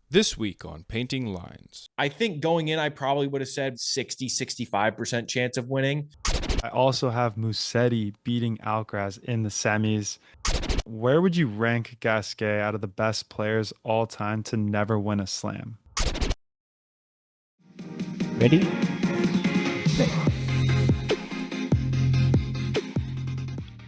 This week on Painting Lines. I think going in, I probably would have said 65% chance of winning. I also have Musetti beating Alcaraz in the semis. Where would you rank Gasquet out of the best players all time to never win a slam? Ready?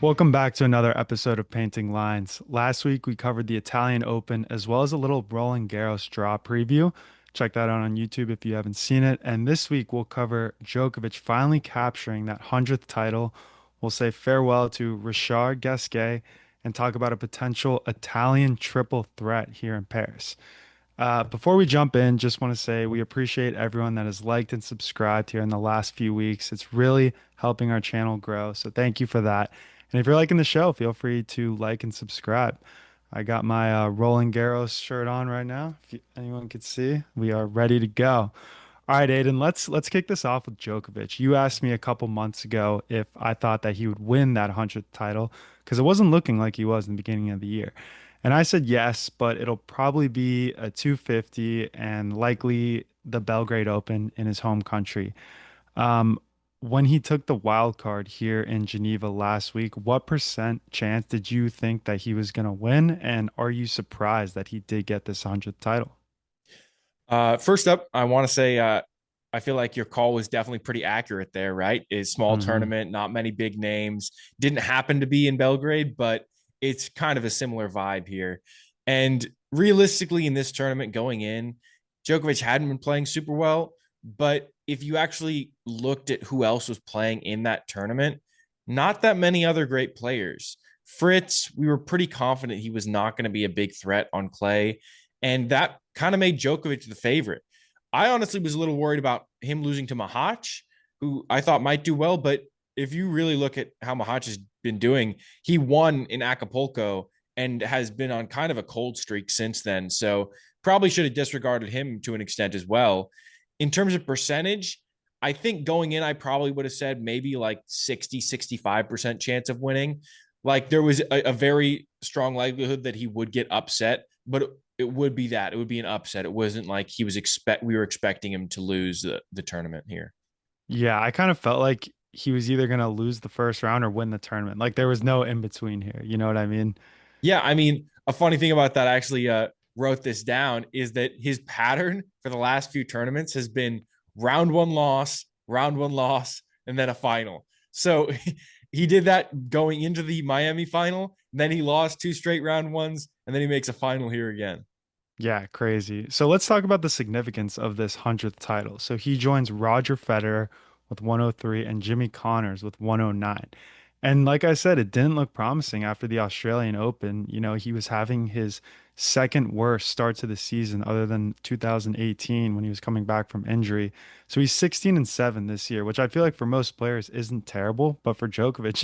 Welcome back to another episode of Painting Lines. Last week we covered the Italian Open as well as a little Roland Garros draw preview. Check that out on YouTube if you haven't seen it. And this week we'll cover Djokovic finally capturing that 100th title. We'll say farewell to Richard Gasquet and talk about a potential Italian triple threat here in Paris. Before we jump in, just want to say we appreciate everyone that has liked and subscribed here in the last few weeks. It's really helping our channel grow. So thank you for that. And if you're liking the show, feel free to like and subscribe. I got my Roland Garros shirt on right now. Anyone could see, we are ready to go. All right, Aidan, let's kick this off with Djokovic. You asked me a couple months ago if I thought that he would win that 100th title because it wasn't looking like he was in the beginning of the year. And I said yes, but it'll probably be a 250 and likely the Belgrade Open in his home country. Um, when he took the wild card here in Geneva last week, what percent chance did you think that he was going to win? And are you surprised that he did get this 100th title? First up, I want to say I feel like your call was definitely pretty accurate there, right? It's small Hmm. tournament, not many big names. Didn't happen to be in Belgrade, but it's kind of a similar vibe here. And realistically, in this tournament going in, Djokovic hadn't been playing super well. But if you actually looked at who else was playing in that tournament, not that many other great players. Fritz, we were pretty confident he was not going to be a big threat on clay. And that kind of made Djokovic the favorite. I honestly was a little worried about him losing to Mahach, who I thought might do well. But if you really look at how Mahach has been doing, he won in Acapulco and has been on kind of a cold streak since then. So probably should have disregarded him to an extent as well. In terms of percentage, I think going in, I probably would have said maybe like 65% chance of winning. Like there was a very strong likelihood that he would get upset, but it would be that it would be an upset. It wasn't like we were expecting him to lose the tournament here. Yeah, I kind of felt like he was either going to lose the first round or win the tournament. Like there was no in between here. You know what I mean? Yeah, I mean, a funny thing about that, I actually wrote this down, is that his pattern for the last few tournaments has been round one loss, and then a final. So he did that going into the Miami final, then he lost two straight round ones, and then he makes a final here again. Yeah, crazy. So let's talk about the significance of this 100th title. So he joins Roger Federer with 103 and Jimmy Connors with 109. And like I said, it didn't look promising after the Australian Open. You know, he was having his second worst start to the season other than 2018 when he was coming back from injury. So he's 16 and 7 this year, which I feel like for most players isn't terrible, but for Djokovic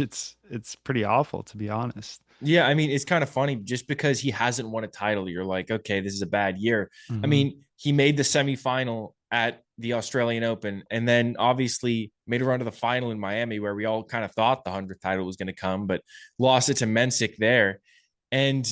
it's pretty awful to be honest. Yeah, I mean, it's kind of funny just because he hasn't won a title, you're like, okay, this is a bad year. I Hmm. mean, he made the semifinal at the Australian Open and then obviously made a run to the final in Miami where we all kind of thought the 100th title was going to come, but lost it to Mensick there. And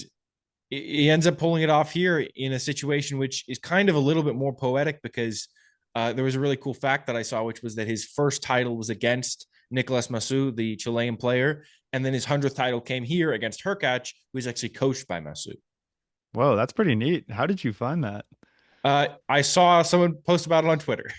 he ends up pulling it off here in a situation which is kind of a little bit more poetic because there was a really cool fact that I saw, which was that his first title was against Nicolas Massu, the Chilean player, and then his 100th title came here against Hurkacz, who is actually coached by Massu. Whoa, that's pretty neat. How did you find that? I saw someone post about it on Twitter.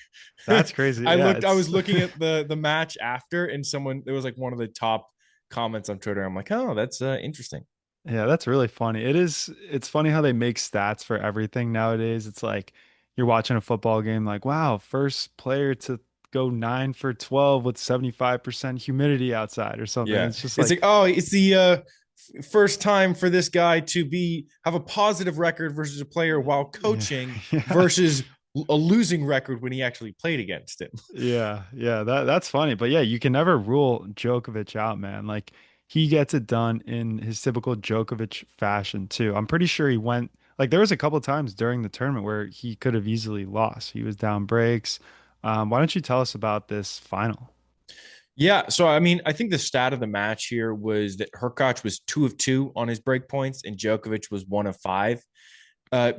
That's crazy. Yeah, I it's was looking at the match after, and someone there was like one of the top comments on Twitter. I'm like, oh, that's interesting. yeah, that's really funny. It's funny how they make stats for everything nowadays. It's like you're watching a football game like, wow, first player to go 9 for 12 with 75% humidity outside or something. Yeah, It's just it's like, like, oh, it's the first time for this guy to be have a positive record versus a player while yeah, coaching yeah. versus a losing record when he actually played against him. Yeah, that's funny. But yeah, you can never rule Djokovic out, man. Like he gets it done in his typical Djokovic fashion too. I'm pretty sure he went like there was a couple times during the tournament where he could have easily lost. He was down breaks. Why don't you tell us about this final? Yeah, so I mean, I think the stat of the match here was that Hurkacz was 2 of 2 on his break points, and Djokovic was 1 of 5.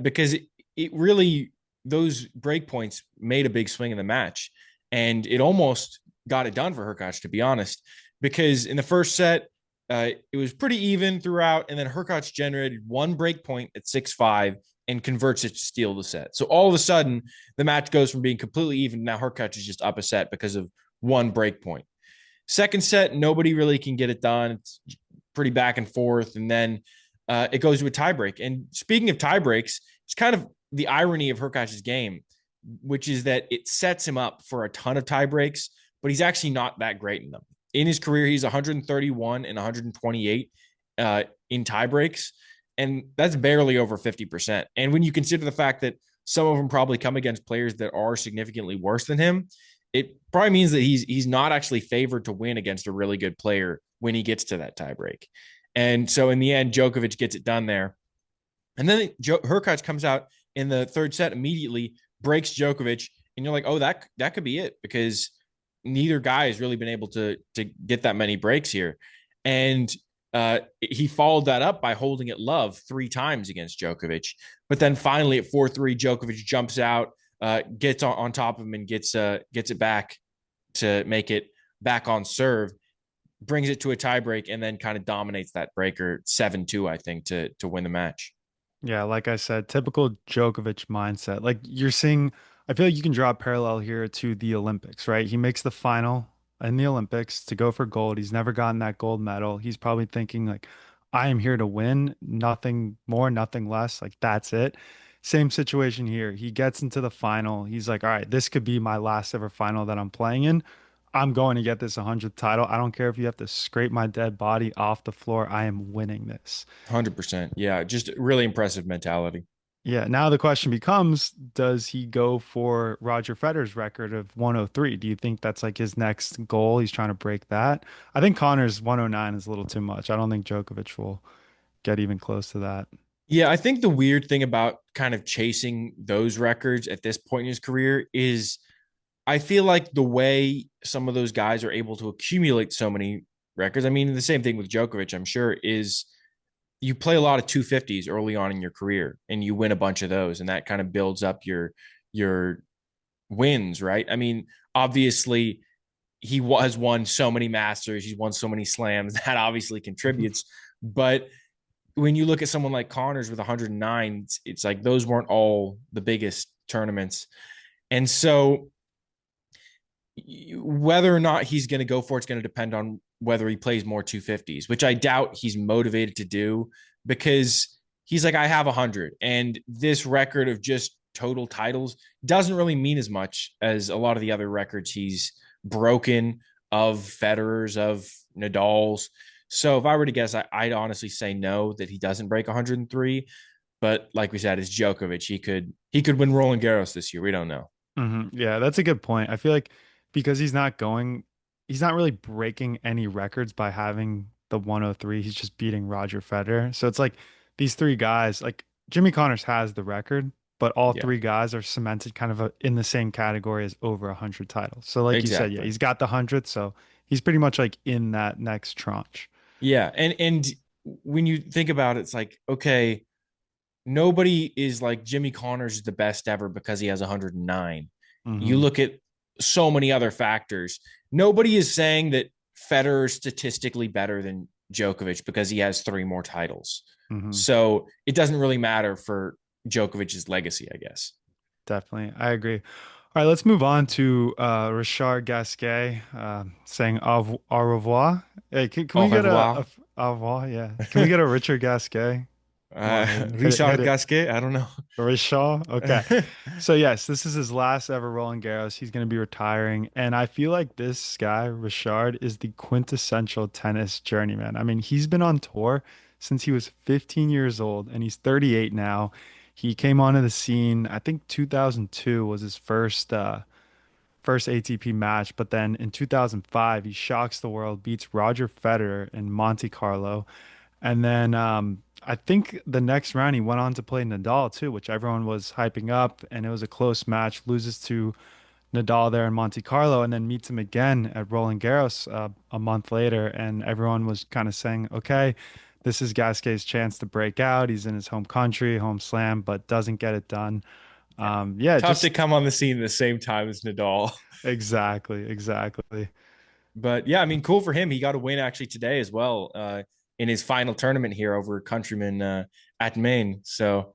Because it really, those break points made a big swing in the match. And it almost got it done for Hurkacz, to be honest, because in the first set, it was pretty even throughout. And then Hurkacz generated one break point at 6-5 and converts it to steal the set. So all of a sudden, the match goes from being completely even. Now Hurkacz is just up a set because of one break point. Second set, nobody really can get it done. It's pretty back and forth. And then it goes to a tiebreak. And speaking of tiebreaks, it's kind of the irony of Hurkacz's game, which is that it sets him up for a ton of tiebreaks, but he's actually not that great in them. In his career, he's 131 and 128 in tiebreaks, and that's barely over 50%. And when you consider the fact that some of them probably come against players that are significantly worse than him, it probably means that he's not actually favored to win against a really good player when he gets to that tiebreak. And so in the end, Djokovic gets it done there. And then Hurkacz comes out in the third set immediately, breaks Djokovic, and you're like, oh, that could be it, because neither guy has really been able to get that many breaks here. And he followed that up by holding it love 3 times against Djokovic. But then finally at 4-3, Djokovic jumps out, gets on top of him and gets it back to make it back on serve, brings it to a tiebreak, and then kind of dominates that breaker 7-2, I think, to win the match. Yeah, like I said, typical Djokovic mindset. Like you're seeing, I feel like you can draw a parallel here to the Olympics, right? He makes the final in the Olympics to go for gold. He's never gotten that gold medal. He's probably thinking like, I am here to win, nothing more, nothing less. Like that's it. Same situation here. He gets into the final. He's like, all right, this could be my last ever final that I'm playing in. I'm going to get this 100th title. I don't care if you have to scrape my dead body off the floor. I am winning this. 100%. Yeah, just really impressive mentality. Yeah, now the question becomes, does he go for Roger Federer's record of 103? Do you think that's like his next goal? He's trying to break that. I think Connor's 109 is a little too much. I don't think Djokovic will get even close to that. Yeah, I think the weird thing about kind of chasing those records at this point in his career is I feel like the way some of those guys are able to accumulate so many records. I mean, the same thing with Djokovic, I'm sure, is you play a lot of 250s early on in your career and you win a bunch of those, and that kind of builds up your wins, right? I mean, obviously he has won so many Masters, he's won so many slams, that obviously contributes. But when you look at someone like Connors with 109, it's like those weren't all the biggest tournaments. And so whether or not he's going to go for it's going to depend on whether he plays more 250s, which I doubt he's motivated to do, because he's like, I have 100, and this record of just total titles doesn't really mean as much as a lot of the other records he's broken, of Federer's, of Nadal's. So if I were to guess, I'd honestly say no, that he doesn't break 103. But like we said, it's Djokovic. He could win Roland Garros this year. We don't know. Yeah, that's a good point. I feel like because he's not really breaking any records by having the 103. He's just beating Roger Federer. So it's like these 3 guys, like Jimmy Connors has the record, but all Yeah, 3 guys are cemented kind of in the same category as over 100 titles. So like you said, yeah, exactly. he's got the 100th, so he's pretty much like in that next tranche. Yeah, and when you think about it, it's like, okay, nobody is like Jimmy Connors is the best ever because he has 109. You Hmm. look at so many other factors. Nobody is saying that Federer is statistically better than Djokovic because he has 3 more titles. Hmm. So it doesn't really matter for Djokovic's legacy, I guess. Definitely. I agree. All right, let's move on to Richard Gasquet saying au revoir. Hey, can Au we get revoir. au revoir? Yeah. Can we get a Richard Gasquet? Come on, Aidan. Hit Richard it. Gasquet, I don't know. Richard? Okay. So, yes, this is his last ever Roland Garros. He's going to be retiring. And I feel like this guy, Richard, is the quintessential tennis journeyman. I mean, he's been on tour since he was 15 years old, and he's 38 now. He came onto the scene, I think 2002 was his first ATP match, but then in 2005 he shocks the world, beats Roger Federer in Monte Carlo, and then I think the next round he went on to play Nadal too, which everyone was hyping up, and it was a close match. Loses to Nadal there in Monte Carlo, and then meets him again at Roland Garros a month later, and everyone was kind of saying, okay, this is Gasquet's chance to break out. He's in his home country, home slam, but doesn't get it done. Yeah, Tough to just come on the scene at the same time as Nadal. exactly. But yeah, I mean, cool for him. He got a win actually today as well in his final tournament here over countryman at Maine. So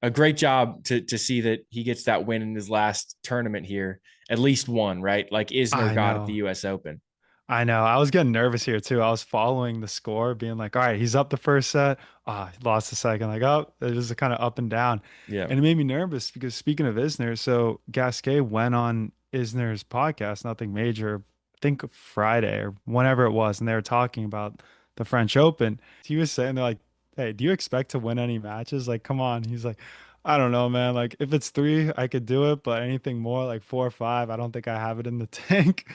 a great job to see that he gets that win in his last tournament here. At least one, right? Like Isner I got at the know. U.S. Open. I know. I was getting nervous here too. I was following the score, being like, all right, he's up the first set. He lost the second. Like, oh, it was kind of up and down. Yeah. And it made me nervous because speaking of Isner, so Gasquet went on Isner's podcast, Nothing Major, I think Friday or whenever it was, and they were talking about the French Open. He was saying, they're like, hey, do you expect to win any matches? Like, come on. He's like, I don't know, man. Like, if it's three, I could do it, but anything more, like four or five, I don't think I have it in the tank.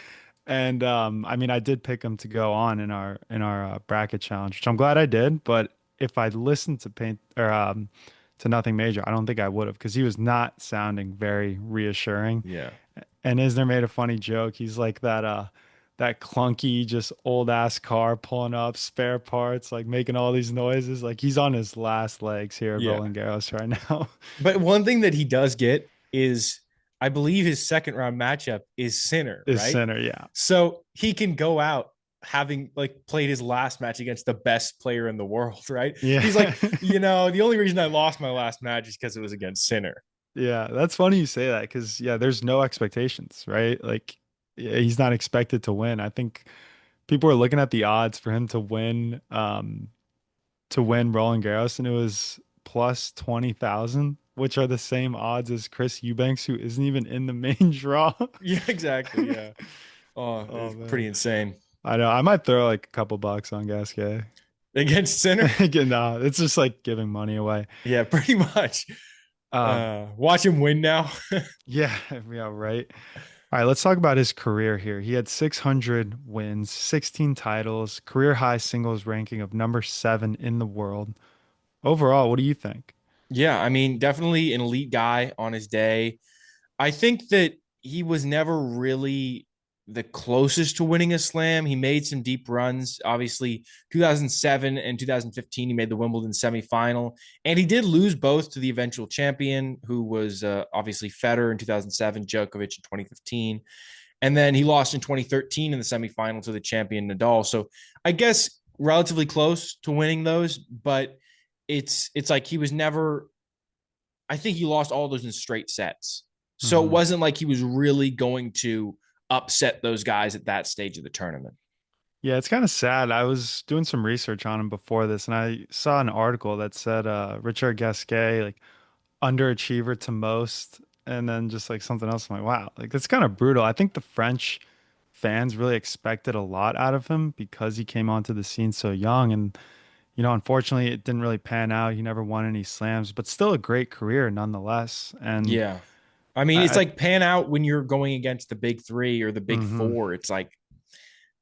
And I mean, I did pick him to go on in our bracket challenge, which I'm glad I did. But if I listened to Paint or to Nothing Major, I don't think I would have because he was not sounding very reassuring. Yeah. And Isner made a funny joke. He's like that clunky, just old ass car pulling up spare parts, like making all these noises. Like he's on his last legs here at Yeah. Roland Garros right now. But one thing that he does get is, I believe his second round matchup is Sinner, Is right? center, yeah. So he can go out having like played his last match against the best player in the world, right? Yeah. He's like, the only reason I lost my last match is because it was against Sinner. Yeah, that's funny you say that because yeah, there's no expectations, right? Like yeah, he's not expected to win. I think people were looking at the odds for him to win Roland Garros and it was plus 20,000, which are the same odds as Chris Eubanks, who isn't even in the main draw. Yeah, exactly. Yeah. Oh, Oh it's pretty man. insane. I know. I might throw like a couple bucks on Gasquet. Against Sinner? No, it's just like giving money away. Yeah, pretty much. Um, Watch him win now. yeah, yeah, right. All right, let's talk about his career here. He had 600 wins, 16 titles, career high singles ranking of number 7 in the world. Overall, what do you think? Yeah, I mean, definitely an elite guy on his day. I think that he was never really the closest to winning a slam. He made some deep runs. Obviously, 2007 and 2015, he made the Wimbledon semifinal. And he did lose both to the eventual champion, who was obviously Federer in 2007, Djokovic in 2015. And then he lost in 2013 in the semifinal to the champion Nadal. So I guess relatively close to winning those, but it's like he was never, I think he lost all those in straight sets. So it Mhm. wasn't like he was really going to upset those guys at that stage of the tournament. Yeah, it's kind of sad. I was doing some research on him before this, and I saw an article that said Richard Gasquet, like underachiever to most, and then just like something else. I'm like, wow, like that's kind of brutal. I think the French fans really expected a lot out of him because he came onto the scene so young. And, unfortunately, it didn't really pan out. He never won any slams, but still a great career nonetheless. And Yeah. I mean, it's I, like pan out when you're going against the big three or the big mhm. four. It's like,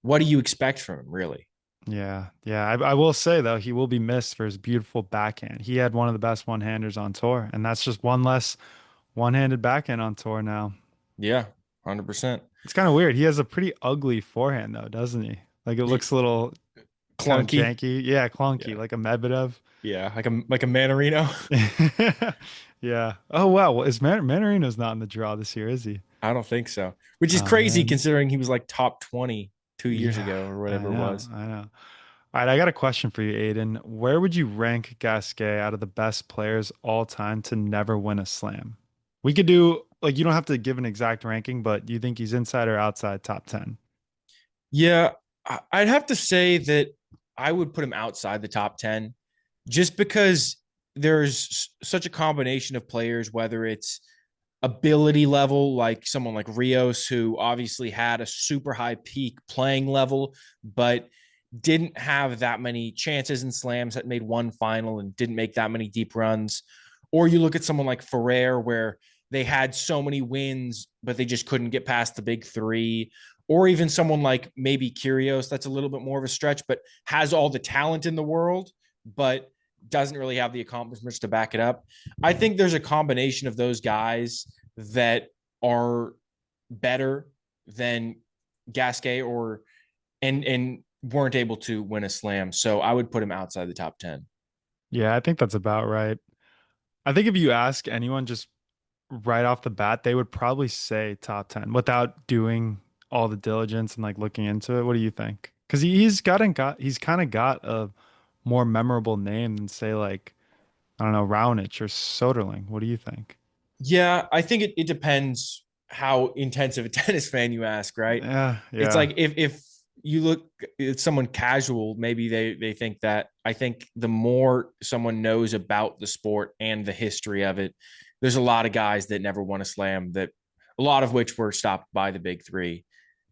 what do you expect from him, really? Yeah, yeah. I will say though, he will be missed for his beautiful backhand. He had one of the best one-handers on tour, and that's just one less one-handed backhand on tour now. Yeah, 100%. It's kind of weird. He has a pretty ugly forehand though, doesn't he? Like it looks a little kind of Clunky. janky. Yeah, clunky, Yeah. like a Medvedev. Yeah. Like a Manarino. Yeah. Oh wow. Well, is Manarino's not in the draw this year, is he? I don't think so, which is Oh crazy man. considering he was like top 20 2 years Yeah, ago or I whatever it know. was. I know. All right, I got a question for you, Aidan. Where would you rank Gasquet out of the best players all time to never win a slam? We could do like you don't have to give an exact ranking, but do you think he's inside or outside top 10? Yeah, I'd have to say that I would put him outside the top 10 just because there's such a combination of players, whether it's ability level, like someone like Rios, who obviously had a super high peak playing level, but didn't have that many chances in slams, that made one final and didn't make that many deep runs. Or you look at someone like Ferrer, where they had so many wins, but they just couldn't get past the big three. Or even someone like maybe Kyrgios, that's a little bit more of a stretch, but has all the talent in the world, but doesn't really have the accomplishments to back it up. I think there's a combination of those guys that are better than Gasquet or and weren't able to win a slam. So I would put him outside the top 10. Yeah, I think that's about right. I think if you ask anyone just right off the bat, they would probably say top 10 without doing all the diligence and like looking into it. What do you think? Because he's kind of got a more memorable name than say like I don't know Raonic or Soderling. What do you think? Yeah, I think it depends how intensive a tennis fan you ask, right? Yeah, It's yeah. like if you look at someone casual, maybe they think that. I think the more someone knows about the sport and the history of it, there's a lot of guys that never won a slam, that a lot of which were stopped by the big three.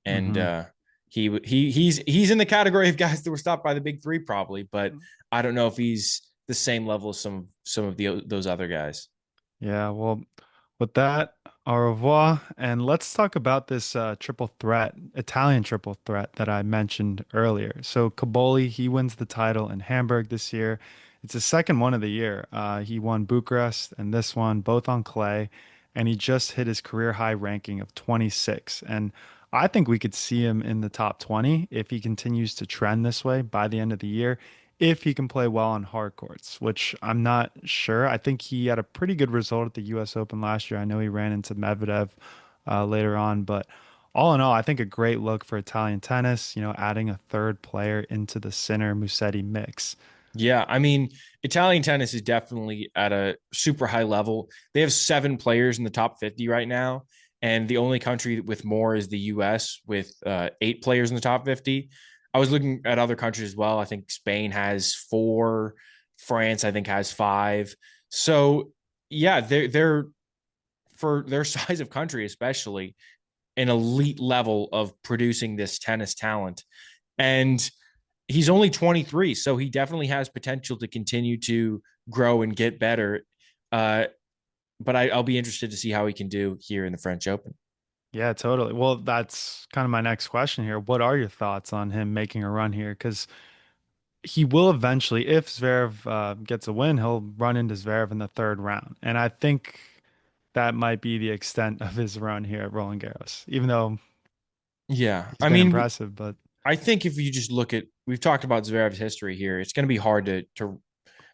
And Hmm. he's in the category of guys that were stopped by the big three probably, but I don't know if he's the same level as some of the those other guys. Yeah, well, with that, au revoir. And let's talk about this triple threat, Italian triple threat that I mentioned earlier. So Caboli, he wins the title in Hamburg this year. It's his second one of the year. He won Bucharest and this one, both on clay, and he just hit his career high ranking of 26. And I think we could see him in the top 20 if he continues to trend this way by the end of the year if he can play well on hard courts, which I'm not sure. I think he had a pretty good result at the U.S. Open last year. I know he ran into Medvedev later on, but all in all, I think a great look for Italian tennis, adding a third player into the Sinner Musetti mix. Yeah, I mean, Italian tennis is definitely at a super high level. They have 7 players in the top 50 right now, and the only country with more is the US with 8 players in the top 50. I was looking at other countries as well. I think Spain has 4, France I think has 5. So yeah, they're for their size of country, especially an elite level of producing this tennis talent. And he's only 23, so he definitely has potential to continue to grow and get better. Uh, but I'll be interested to see how he can do here in the French Open. Yeah, totally. Well, that's kind of my next question here. What are your thoughts on him making a run here? Because he will eventually, if Zverev gets a win, he'll run into Zverev in the third round. And I think that might be the extent of his run here at Roland Garros, even though Yeah, he's I been mean, impressive. But I think if you just look at, we've talked about Zverev's history here, it's going to be hard to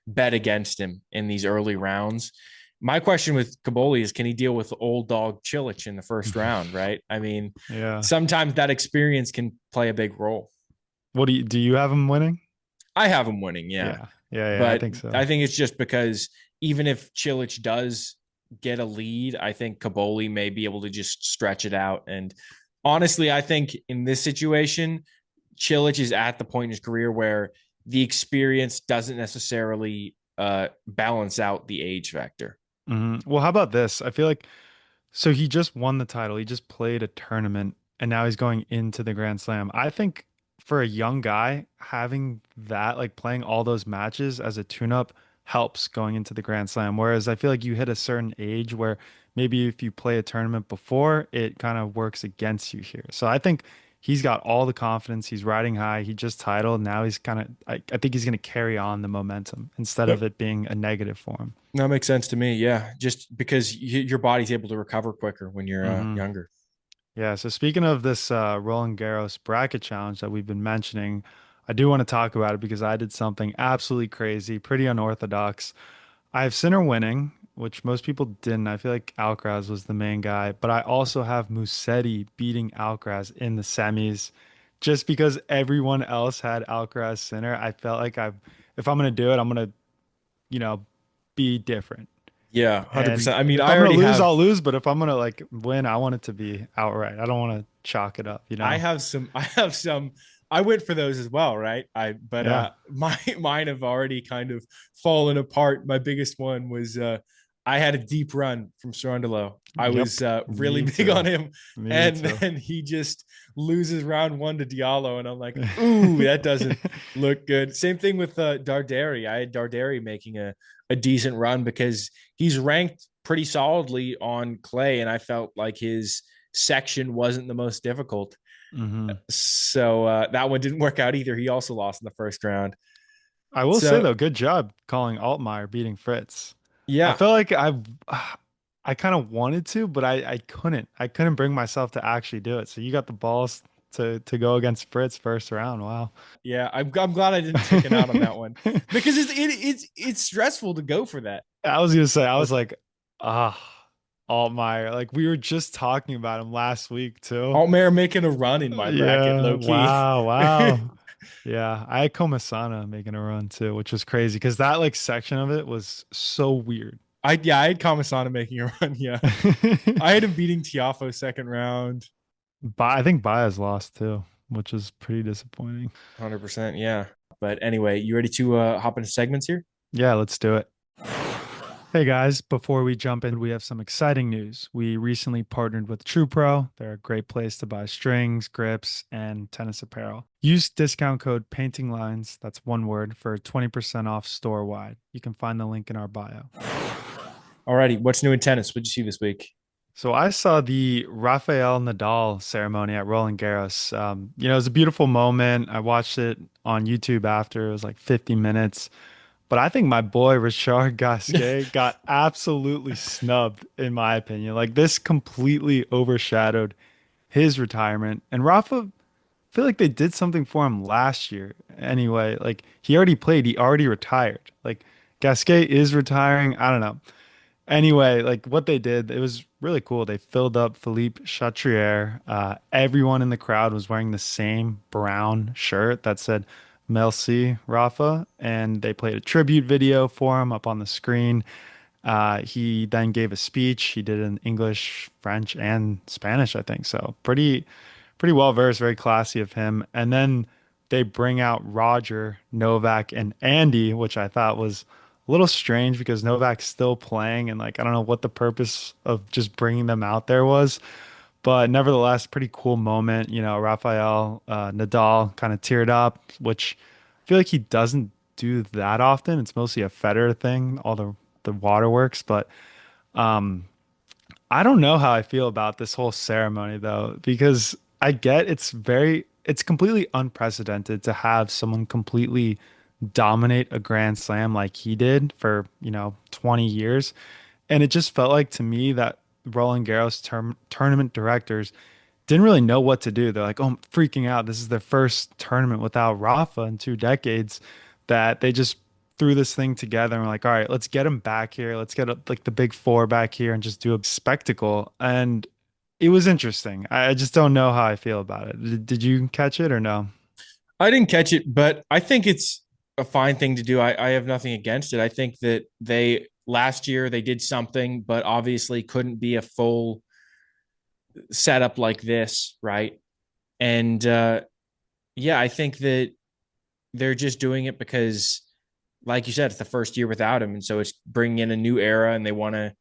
bet against him in these early rounds. My question with Kaboli is, can he deal with old dog Chilich in the first round? Right? I mean, yeah, sometimes that experience can play a big role. what do you have him winning? I have him winning, yeah. Yeah, yeah, I But think so. I think it's just because even if Chilich does get a lead, I think Kaboli may be able to just stretch it out. And honestly, I think in this situation, Chilich is at the point in his career where the experience doesn't necessarily balance out the age factor. Well, how about this? I feel like so he just won the title. He just played a tournament and now he's going into the Grand Slam. I think for a young guy, having that, like playing all those matches as a tune-up helps going into the Grand Slam. Whereas I feel like you hit a certain age where maybe if you play a tournament before, it kind of works against you here. So I think he's got all the confidence. He's riding high. He just titled. Now he's kind of, I think he's going to carry on the momentum instead of it being a negative for him. That makes sense to me. Yeah, just because your body's able to recover quicker when you're Hmm. younger. Yeah, so speaking of this Roland Garros bracket challenge that we've been mentioning, I do want to talk about it because I did something absolutely crazy, pretty unorthodox. I have Sinner winning, which most people didn't. I feel like Alcaraz was the main guy, but I also have Musetti beating Alcaraz in the semis. Just because everyone else had Alcaraz Sinner, I felt like if I'm gonna do it, I'm gonna, you know, be different. Yeah, And 100%. I mean, if I I'm gonna already lose, have I'll lose. But if I'm gonna like win, I want it to be outright. I don't want to chalk it up, you I know? have some I have some I went for those as well, right? I but Yeah. mine have already kind of fallen apart. My biggest one was I had a deep run from Sorondolo. I Yep. was really Me big on too. him, Me and too. then he just loses round 1 to Diallo, and I'm like, ooh, that doesn't look good. Same thing with Darderi. I had Darderi making a decent run because he's ranked pretty solidly on clay, and I felt like his section wasn't the most difficult. Hmm. So that one didn't work out either. He also lost in the first round. I will say So though, good job calling Altmaier beating Fritz. I yeah, felt like I kind of wanted to, but I couldn't. I couldn't bring myself to actually do it. So you got the balls to go against Fritz first round. Wow. Yeah, I'm glad I didn't chicken out on that one because it's stressful to go for that. I was gonna say, I was like, ah, Altmaier. Like we were just talking about him last week too. Altmaier making a run in my bracket, Yeah. low key. Wow. Wow. Yeah. I had Komasana making a run too, which was crazy because that like section of it was so weird. I had Kamasana making a run. Yeah, I had him beating Tiafo second round. But I think Baez lost too, which is pretty disappointing. 100%. Yeah. But anyway, you ready to hop into segments here? Yeah, let's do it. Hey guys, before we jump in, we have some exciting news. We recently partnered with TruePro. They're a great place to buy strings, grips, and tennis apparel. Use discount code Painting Lines, that's one word, for 20% off store wide. You can find the link in our bio. Alrighty, what's new in tennis? What'd you see this week? So I saw the Rafael Nadal ceremony at Roland Garros. It was a beautiful moment. I watched it on YouTube after. It was like 50 minutes. But I think my boy Richard Gasquet got absolutely snubbed, in my opinion. Like this completely overshadowed his retirement. And Rafa, I feel like they did something for him last year. Anyway, like he already played, he already retired. Like Gasquet is retiring. I don't know. Anyway, like what they did, it was really cool. They filled up Philippe Chatrier. Everyone in the crowd was wearing the same brown shirt that said Merci Rafa, and they played a tribute video for him up on the screen. He then gave a speech. He did it in English, French, and Spanish, I think. So pretty well versed, very classy of him. And then they bring out Roger, Novak, and Andy, which I thought was a little strange because Novak's still playing, and like I don't know what the purpose of just bringing them out there was, but nevertheless, pretty cool moment. Rafael Nadal kind of teared up, which I feel like he doesn't do that often. It's mostly a Federer thing, all the waterworks, but um, I don't know how I feel about this whole ceremony though, because I get it's completely unprecedented to have someone completely dominate a Grand Slam like he did for, 20 years. And it just felt like to me that Roland Garros tournament directors didn't really know what to do. They're like, oh, I'm freaking out. This is their first tournament without Rafa in 2 decades, that they just threw this thing together and were like, all right, let's get him back here. Let's get like the big four back here and just do a spectacle. And it was interesting. I just don't know how I feel about it. Did you catch it or no? I didn't catch it, but I think it's a fine thing to do. I have nothing against it. I think that they last year they did something, but obviously couldn't be a full setup like this, right? And yeah, I think that they're just doing it because, like you said, it's the first year without him, and so it's bringing in a new era, and they want to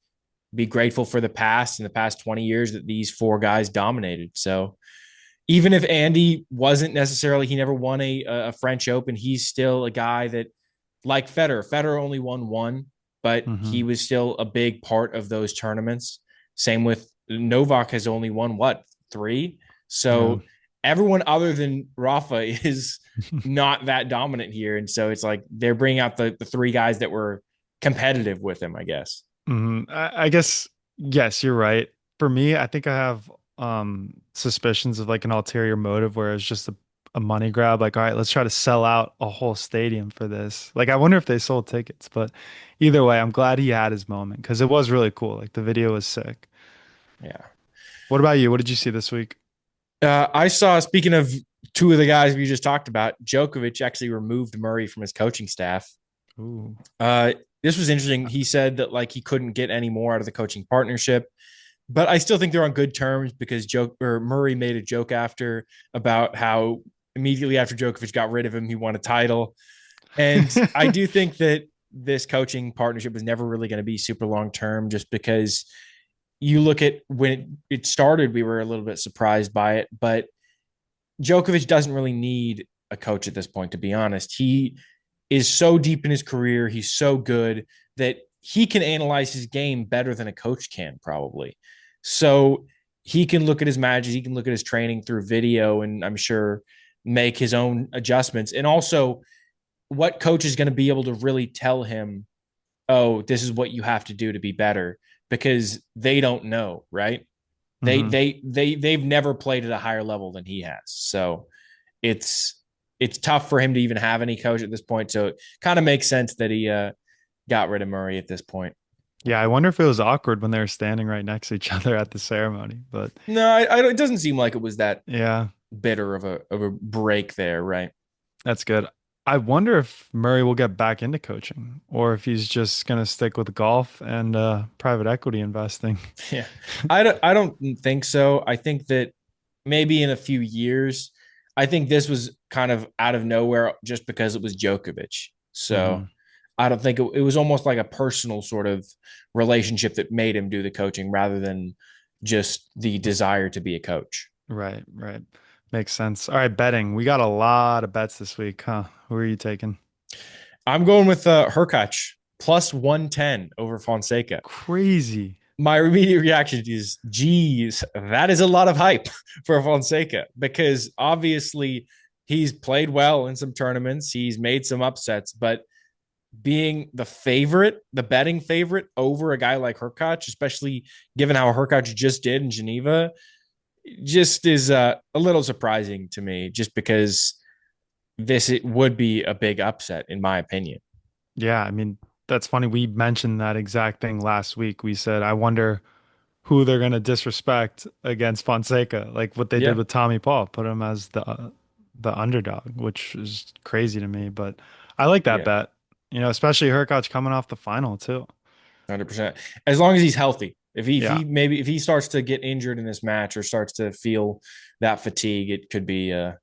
be grateful for the past and the past 20 years that these four guys dominated. So even if Andy wasn't necessarily, he never won a French Open, he's still a guy that, like Federer only won one, but Hmm. he was still a big part of those tournaments. Same with Novak, has only won what, three? Yeah. So everyone other than Rafa is not that dominant here. And so it's like they're bringing out the three guys that were competitive with him, I guess. I guess yes, you're right. For me, I think I have suspicions of like an ulterior motive where it's just a money grab. Like, all right, let's try to sell out a whole stadium for this. Like, I wonder if they sold tickets, but either way, I'm glad he had his moment because it was really cool. Like the video was sick. Yeah. What about you? What did you see this week? I saw, speaking of two of the guys we just talked about, Djokovic actually removed Murray from his coaching staff. Ooh. This was interesting. He said that like he couldn't get any more out of the coaching partnership, but I still think they're on good terms because Murray made a joke after about how immediately after Djokovic got rid of him, he won a title. And I do think that this coaching partnership was never really going to be super long term, just because you look at when it started, we were a little bit surprised by it, but Djokovic doesn't really need a coach at this point, to be honest. He is so deep in his career. He's so good that he can analyze his game better than a coach can, probably. So he can look at his matches, he can look at his training through video, and I'm sure make his own adjustments. And also, what coach is going to be able to really tell him, oh, this is what you have to do to be better, because they don't know, right? Mhm. They've never played at a higher level than he has. So it's tough for him to even have any coach at this point. So it kind of makes sense that he got rid of Murray at this point. Yeah, I wonder if it was awkward when they were standing right next to each other at the ceremony, but No, it doesn't seem like it was that yeah, bitter of a break there, right? that's good. I wonder if Murray will get back into coaching or if he's just going to stick with golf and private equity investing. Yeah, I don't think so. I think that maybe in a few years, I think this was kind of out of nowhere just because it was Djokovic. So Mhm. I don't think it was almost like a personal sort of relationship that made him do the coaching rather than just the desire to be a coach. Right, right. Makes sense. All right, betting. We got a lot of bets this week, huh? Who are you taking? I'm going with Hurkacz plus 110 over Fonseca. Crazy. My immediate reaction is, geez, that is a lot of hype for Fonseca because obviously he's played well in some tournaments. He's made some upsets, but being the favorite, the betting favorite over a guy like Hurkacz, especially given how Hurkacz just did in Geneva, just is a little surprising to me just because it would be a big upset in my opinion. Yeah, I mean, that's funny. We mentioned that exact thing last week. We said, I wonder who they're going to disrespect against Fonseca, like what they did Yeah, with Tommy Paul, put him as the underdog, which is crazy to me. But I like that yeah, bet, especially Hurkacz coming off the final too. 100%. As long as he's healthy. Yeah. If he starts to get injured in this match or starts to feel that fatigue, it could be a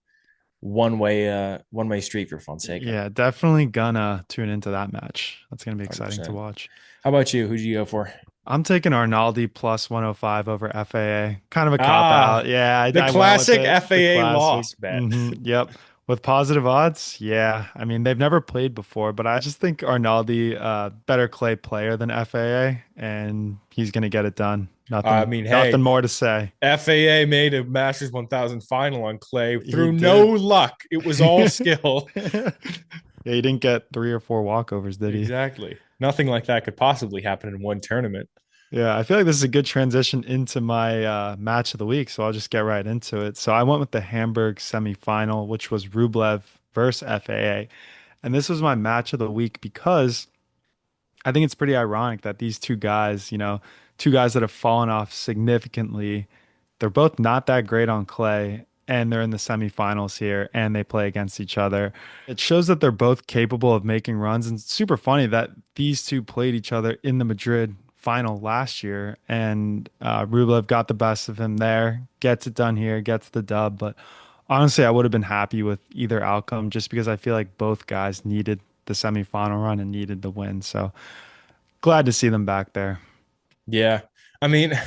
one way street for Fonseca. Yeah, definitely gonna tune into that match. That's gonna be exciting to 100%. watch. How about you? Who do you go for? I'm taking Arnaldi plus 105 over FAA. Kind of a cop Ah, out. Yeah, the I went with classic it. The FAA classic. loss bet. Yep. With positive odds, yeah. I mean, they've never played before, but I just think Arnaldi, better clay player than FAA, and he's gonna get it done. I Nothing, mean, nothing hey, more to say. FAA made a Masters 1000 final on clay He through no did. luck. It was all skill. Yeah, he didn't get 3 or 4 walkovers, did he? Exactly. Nothing like that could possibly happen in one tournament. Yeah, I feel like this is a good transition into my match of the week, so I'll just get right into it. So I went with the Hamburg semifinal, which was Rublev versus FAA. And this was my match of the week because I think it's pretty ironic that these two guys, two guys that have fallen off significantly, they're both not that great on clay, and they're in the semifinals here and they play against each other. It shows that they're both capable of making runs, and it's super funny that these two played each other in the Madrid final last year, and Rublev got the best of him there, gets it done here, gets the dub. But honestly, I would have been happy with either outcome just because I feel like both guys needed the semifinal run and needed the win. So glad to see them back there. Yeah. I mean,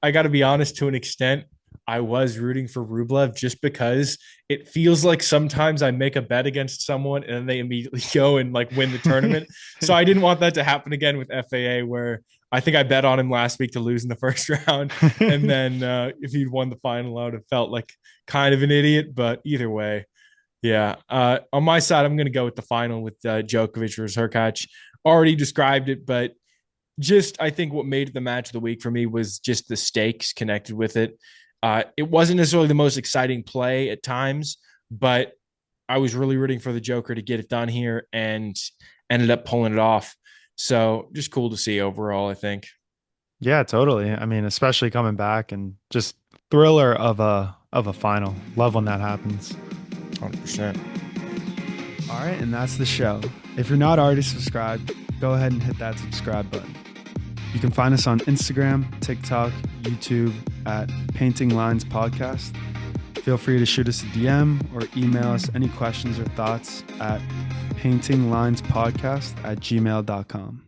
I got to be honest to an extent. I was rooting for Rublev just because it feels like sometimes I make a bet against someone and then they immediately go and like win the tournament. So I didn't want that to happen again with FAA, where I think I bet on him last week to lose in the first round. And then if he'd won the final, I would have felt like kind of an idiot. But either way, yeah. On my side, I'm going to go with the final with Djokovic versus Hurkacz. Already described it, but just I think what made it the match of the week for me was just the stakes connected with it. It wasn't necessarily the most exciting play at times, but I was really rooting for the Joker to get it done here and ended up pulling it off. So just cool to see overall, I think. Yeah, totally. I mean, especially coming back and just thriller of a final. Love when that happens. 100%. All right, and that's the show. If you're not already subscribed, go ahead and hit that subscribe button. You can find us on Instagram, TikTok, YouTube at Painting Lines Podcast. Feel free to shoot us a DM or email us any questions or thoughts at paintinglinespodcast@gmail.com.